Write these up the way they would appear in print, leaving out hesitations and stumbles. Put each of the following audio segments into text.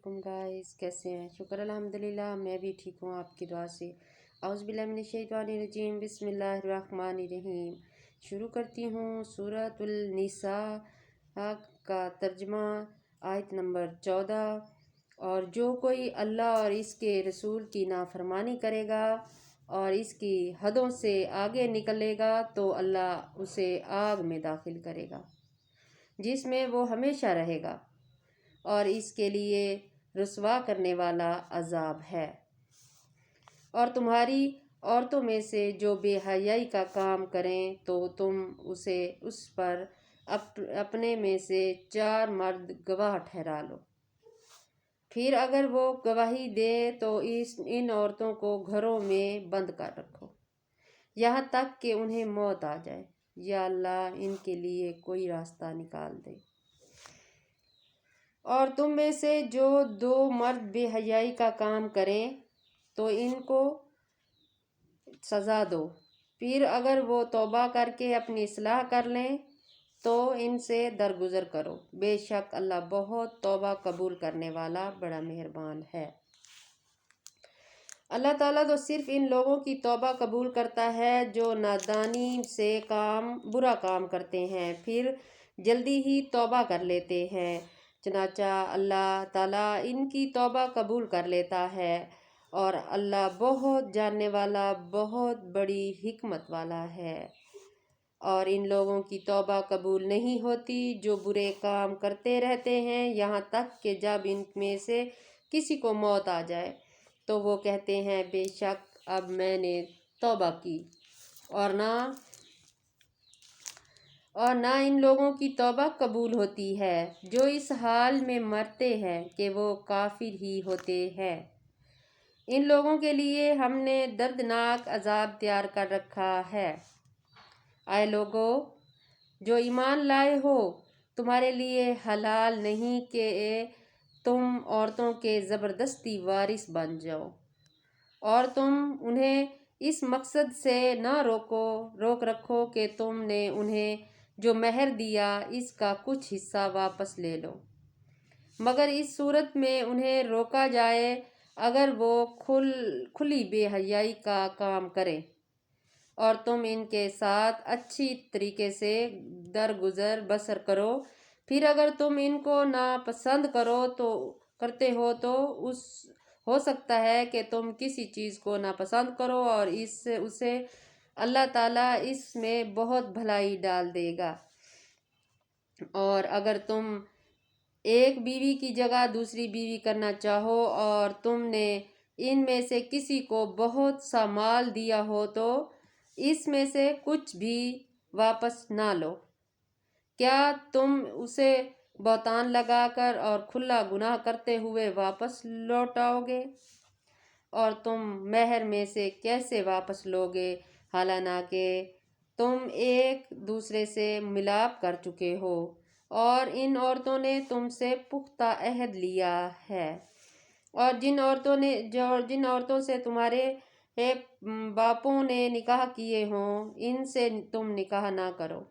علیکم گائز، کیسے ہیں؟ شکر الحمدللہ میں بھی ٹھیک ہوں آپ کی دعا سے۔ اعوذ باللہ من الشیطان الرجیم، بسم اللہ الرحمن الرحیم۔ شروع کرتی ہوں سورۃ النساء کا ترجمہ، آیت نمبر 14۔ اور جو کوئی اللہ اور اس کے رسول کی نافرمانی کرے گا اور اس کی حدوں سے آگے نکلے گا تو اللہ اسے آگ میں داخل کرے گا جس میں وہ ہمیشہ رہے گا، اور اس کے لیے رسوا کرنے والا عذاب ہے۔ اور تمہاری عورتوں میں سے جو بے حیائی کا کام کریں تو تم اسے اس پر اپنے میں سے 4 مرد گواہ ٹھہرا لو۔ پھر اگر وہ گواہی دے تو ان عورتوں کو گھروں میں بند کر رکھو یہاں تک کہ انہیں موت آ جائے، یا اللہ ان کے لیے کوئی راستہ نکال دے۔ اور تم میں سے جو 2 مرد بے حیائی کا کام کریں تو ان کو سزا دو۔ پھر اگر وہ توبہ کر کے اپنی اصلاح کر لیں تو ان سے درگزر کرو، بے شک اللہ بہت توبہ قبول کرنے والا بڑا مہربان ہے۔ اللہ تعالیٰ تو صرف ان لوگوں کی توبہ قبول کرتا ہے جو نادانی سے برا کام کرتے ہیں پھر جلدی ہی توبہ کر لیتے ہیں، چنانچہ اللہ تعالیٰ ان کی توبہ قبول کر لیتا ہے، اور اللہ بہت جاننے والا، بہت بڑی حکمت والا ہے۔ اور ان لوگوں کی توبہ قبول نہیں ہوتی جو برے کام کرتے رہتے ہیں یہاں تک کہ جب ان میں سے کسی کو موت آ جائے تو وہ کہتے ہیں بے شک اب میں نے توبہ کی، اور نہ ان لوگوں کی توبہ قبول ہوتی ہے جو اس حال میں مرتے ہیں کہ وہ کافر ہی ہوتے ہیں۔ ان لوگوں کے لیے ہم نے دردناک عذاب تیار کر رکھا ہے۔ اے لوگو جو ایمان لائے ہو، تمہارے لیے حلال نہیں کہ تم عورتوں کے زبردستی وارث بن جاؤ، اور تم انہیں اس مقصد سے نہ روک رکھو کہ تم نے انہیں جو مہر دیا اس کا کچھ حصہ واپس لے لو، مگر اس صورت میں انہیں روکا جائے اگر وہ کھلی بے حیائی کا کام کریں، اور تم ان کے ساتھ اچھی طریقے سے درگزر بسر کرو۔ پھر اگر تم ان کو ناپسند کرتے ہو تو ہو سکتا ہے کہ تم کسی چیز کو ناپسند کرو اور اسے اللہ تعالیٰ اس میں بہت بھلائی ڈال دے گا۔ اور اگر تم ایک بیوی کی جگہ دوسری بیوی کرنا چاہو اور تم نے ان میں سے کسی کو بہت سا مال دیا ہو تو اس میں سے کچھ بھی واپس نہ لو۔ کیا تم اسے بہتان لگا کر اور کھلا گناہ کرتے ہوئے واپس لوٹاؤ گے؟ اور تم مہر میں سے کیسے واپس لوگے حالانکہ تم ایک دوسرے سے ملاپ کر چکے ہو، اور ان عورتوں نے تم سے پختہ عہد لیا ہے۔ اور جن عورتوں سے تمہارے باپوں نے نکاح کیے ہوں ان سے تم نکاح نہ کرو،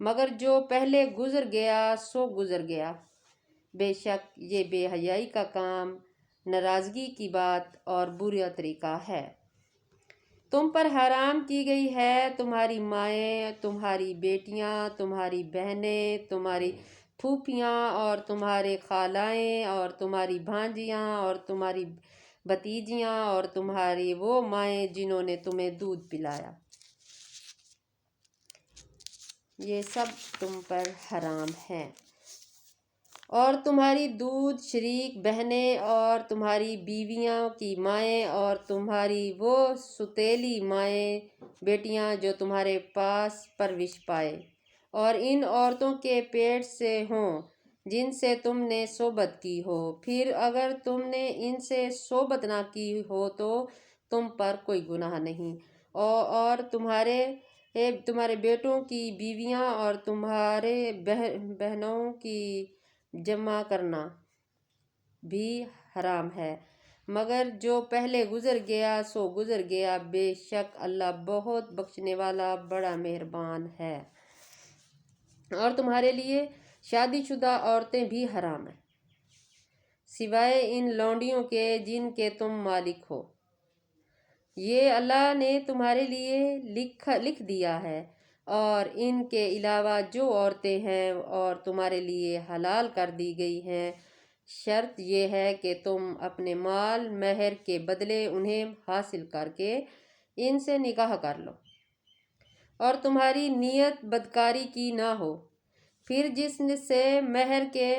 مگر جو پہلے گزر گیا سو گزر گیا، بے شک یہ بے حیائی کا کام ناراضگی کی بات اور برا طریقہ ہے۔ تم پر حرام کی گئی ہے تمہاری مائیں، تمہاری بیٹیاں، تمہاری بہنیں، تمہاری پھوپھیاں اور تمہارے خالائیں اور تمہاری بھانجیاں اور تمہاری بھتیجیاں اور تمہاری وہ مائیں جنہوں نے تمہیں دودھ پلایا، یہ سب تم پر حرام ہے۔ اور تمہاری دودھ شریک بہنیں اور تمہاری بیویوں کی مائیں اور تمہاری وہ سوتیلی مائیں بیٹیاں جو تمہارے پاس پرورش پائے اور ان عورتوں کے پیٹ سے ہوں جن سے تم نے صحبت کی ہو، پھر اگر تم نے ان سے صحبت نہ کی ہو تو تم پر کوئی گناہ نہیں۔ اور تمہارے بیٹوں کی بیویاں اور تمہارے بہنوں کی جمع کرنا بھی حرام ہے، مگر جو پہلے گزر گیا سو گزر گیا، بے شک اللہ بہت بخشنے والا بڑا مہربان ہے۔ اور تمہارے لیے شادی شدہ عورتیں بھی حرام ہیں، سوائے ان لونڈیوں کے جن کے تم مالک ہو۔ یہ اللہ نے تمہارے لیے لکھ دیا ہے، اور ان کے علاوہ جو عورتیں ہیں اور تمہارے لیے حلال کر دی گئی ہیں، شرط یہ ہے کہ تم اپنے مال مہر کے بدلے انہیں حاصل کر کے ان سے نکاح کر لو، اور تمہاری نیت بدکاری کی نہ ہو۔ پھر جس سے مہر کے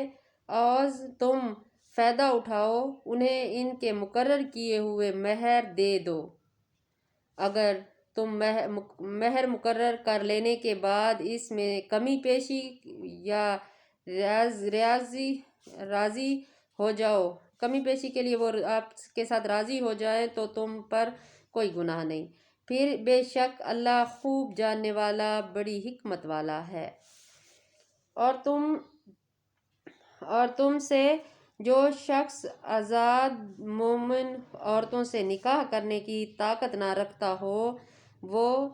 عوض تم فائدہ اٹھاؤ، انہیں ان کے مقرر کیے ہوئے مہر دے دو۔ اگر تم مہر مقرر کر لینے کے بعد اس میں کمی پیشی یا راضی ہو جاؤ، کمی پیشی کے لیے وہ آپ کے ساتھ راضی ہو جائیں تو تم پر کوئی گناہ نہیں۔ پھر بے شک اللہ خوب جاننے والا، بڑی حکمت والا ہے۔ اور تم سے جو شخص آزاد مومن عورتوں سے نکاح کرنے کی طاقت نہ رکھتا ہو، وہ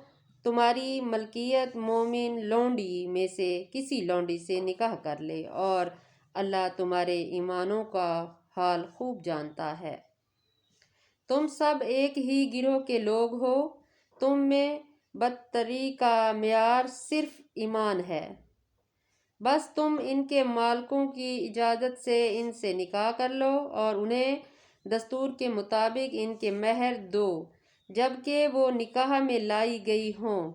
تمہاری ملکیت مومن لونڈی میں سے کسی لونڈی سے نکاح کر لے، اور اللہ تمہارے ایمانوں کا حال خوب جانتا ہے۔ تم سب ایک ہی گروہ کے لوگ ہو، تم میں برتری کا معیار صرف ایمان ہے۔ بس تم ان کے مالکوں کی اجازت سے ان سے نکاح کر لو، اور انہیں دستور کے مطابق ان کے مہر دو جبکہ وہ نکاح میں لائی گئی ہوں،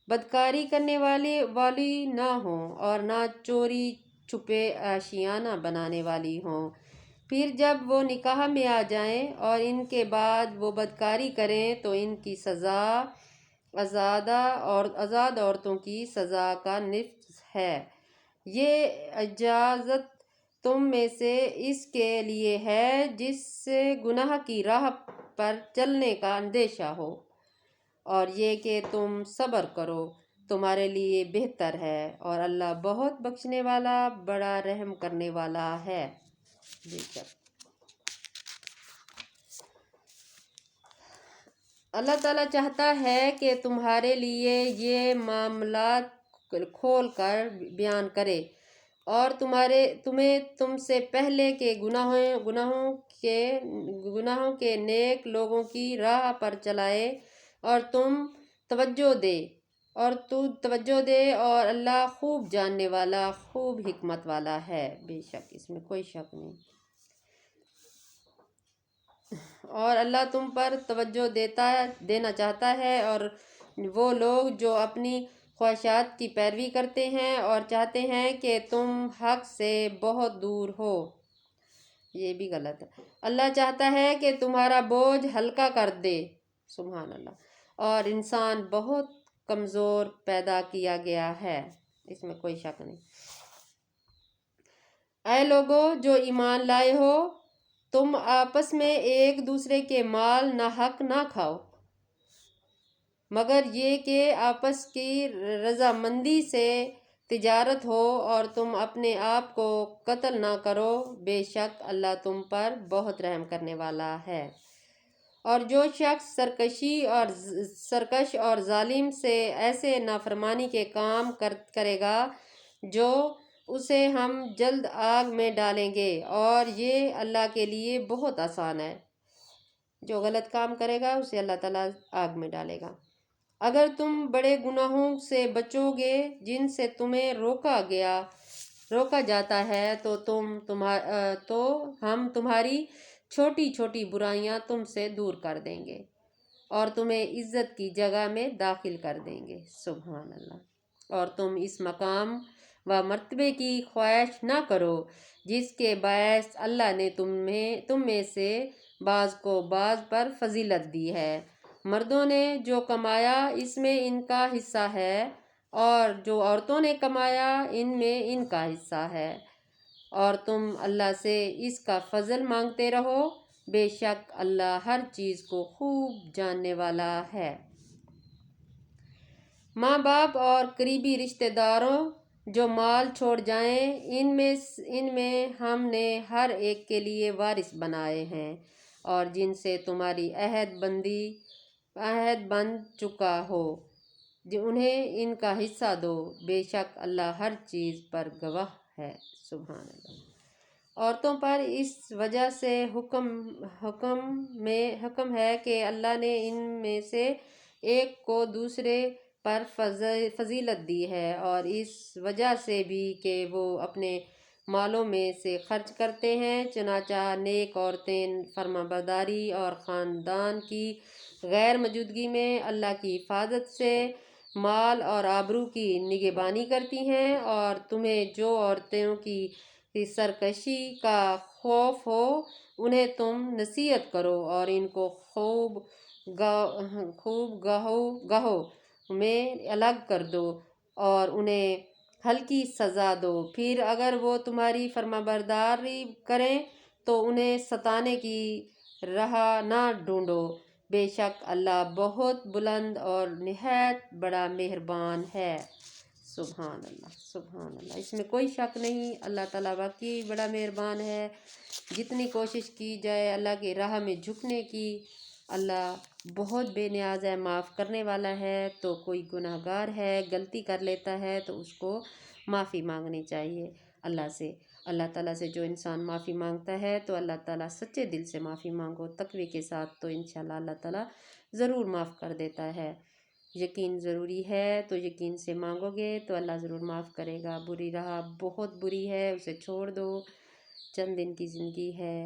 بدکاری کرنے والی نہ ہوں اور نہ چوری چھپے آشیانہ بنانے والی ہوں۔ پھر جب وہ نکاح میں آ جائیں اور ان کے بعد وہ بدکاری کریں تو ان کی سزا آزاد عورتوں کی سزا کا نصف ہے۔ یہ اجازت تم میں سے اس کے لیے ہے جس سے گناہ کی راہ پر چلنے کا اندیشہ ہو، اور یہ کہ تم صبر کرو تمہارے لیے بہتر ہے، اور اللہ بہت بخشنے والا، بڑا رحم کرنے والا ہے۔ بے شک اللہ تعالیٰ چاہتا ہے کہ تمہارے لیے یہ معاملات کھول کر بیان کرے، اور تمہیں تم سے پہلے کے گناہوں کے نیک لوگوں کی راہ پر چلائے، اور تو توجہ دے، اور اللہ خوب جاننے والا، خوب حکمت والا ہے۔ بے شک اس میں کوئی شک نہیں۔ اور اللہ تم پر توجہ دینا چاہتا ہے، اور وہ لوگ جو اپنی خواہشات کی پیروی کرتے ہیں اور چاہتے ہیں کہ تم حق سے بہت دور ہو، یہ بھی غلط ہے۔ اللہ چاہتا ہے کہ تمہارا بوجھ ہلکا کر دے، سبحان اللہ، اور انسان بہت کمزور پیدا کیا گیا ہے، اس میں کوئی شک نہیں۔ اے لوگو جو ایمان لائے ہو، تم آپس میں ایک دوسرے کے مال ناحق نہ کھاؤ، مگر یہ کہ آپس کی رضامندی سے تجارت ہو، اور تم اپنے آپ کو قتل نہ کرو، بے شک اللہ تم پر بہت رحم کرنے والا ہے۔ اور جو شخص سرکش اور ظالم سے ایسے نافرمانی کے کام کرے گا جو اسے ہم جلد آگ میں ڈالیں گے، اور یہ اللہ کے لیے بہت آسان ہے۔ جو غلط کام کرے گا اسے اللہ تعالیٰ آگ میں ڈالے گا۔ اگر تم بڑے گناہوں سے بچو گے جن سے تمہیں روکا جاتا ہے تو ہم تمہاری چھوٹی چھوٹی برائیاں تم سے دور کر دیں گے، اور تمہیں عزت کی جگہ میں داخل کر دیں گے، سبحان اللہ۔ اور تم اس مقام و مرتبے کی خواہش نہ کرو جس کے باعث اللہ نے تم میں سے بعض کو بعض پر فضیلت دی ہے۔ مردوں نے جو کمایا اس میں ان کا حصہ ہے، اور جو عورتوں نے کمایا ان میں ان کا حصہ ہے، اور تم اللہ سے اس کا فضل مانگتے رہو، بے شک اللہ ہر چیز کو خوب جاننے والا ہے۔ ماں باپ اور قریبی رشتہ داروں جو مال چھوڑ جائیں، ان میں ہم نے ہر ایک کے لیے وارث بنائے ہیں، اور جن سے تمہاری عہد بن چکا ہو انہیں ان کا حصہ دو، بے شک اللہ ہر چیز پر گواہ ہے، سبحان اللہ۔ عورتوں پر اس وجہ سے حکم ہے کہ اللہ نے ان میں سے ایک کو دوسرے پر فضیلت دی ہے، اور اس وجہ سے بھی کہ وہ اپنے مالوں میں سے خرچ کرتے ہیں۔ چنانچہ نیک عورتیں فرمانبرداری اور خاندان کی غیر موجودگی میں اللہ کی حفاظت سے مال اور آبرو کی نگہبانی کرتی ہیں، اور تمہیں جو عورتوں کی سرکشی کا خوف ہو انہیں تم نصیحت کرو اور ان کو خوب گاہو میں الگ کر دو اور انہیں ہلکی سزا دو۔ پھر اگر وہ تمہاری فرمانبرداری کریں تو انہیں ستانے کی راہ نہ ڈھونڈو، بے شک اللہ بہت بلند اور نہایت بڑا مہربان ہے۔ سبحان اللہ، سبحان اللہ، اس میں کوئی شک نہیں، اللہ تعالیٰ واقعی بڑا مہربان ہے۔ جتنی کوشش کی جائے اللہ کی راہ میں جھکنے کی، اللہ بہت بے نیاز ہے، معاف کرنے والا ہے۔ تو کوئی گناہ گار ہے، غلطی کر لیتا ہے تو اس کو معافی مانگنی چاہیے اللہ سے۔ اللہ تعالیٰ سے جو انسان معافی مانگتا ہے تو اللہ تعالیٰ سچے دل سے معافی مانگو تقوی کے ساتھ، تو انشاءاللہ اللہ تعالیٰ ضرور معاف کر دیتا ہے۔ یقین ضروری ہے، تو یقین سے مانگو گے تو اللہ ضرور معاف کرے گا۔ بری راہ بہت بری ہے، اسے چھوڑ دو، چند دن کی زندگی ہے۔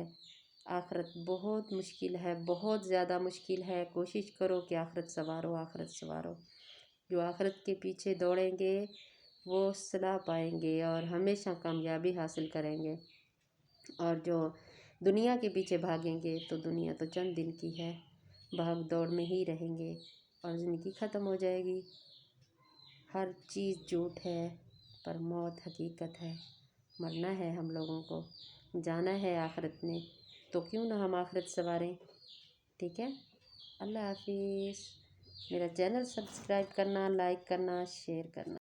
آخرت بہت مشکل ہے، بہت زیادہ مشکل ہے، کوشش کرو کہ آخرت سنوارو، آخرت سنوارو۔ جو آخرت کے پیچھے دوڑیں گے وہ صلاح پائیں گے اور ہمیشہ کامیابی حاصل کریں گے، اور جو دنیا کے پیچھے بھاگیں گے تو دنیا تو چند دن کی ہے، بھاگ دوڑ میں ہی رہیں گے اور زندگی ختم ہو جائے گی۔ ہر چیز جھوٹ ہے پر موت حقیقت ہے، مرنا ہے ہم لوگوں کو، جانا ہے آخرت میں، تو کیوں نہ ہم آخرت سنواریں۔ ٹھیک ہے، اللہ حافظ۔ میرا چینل سبسکرائب کرنا، لائک کرنا، شیئر کرنا۔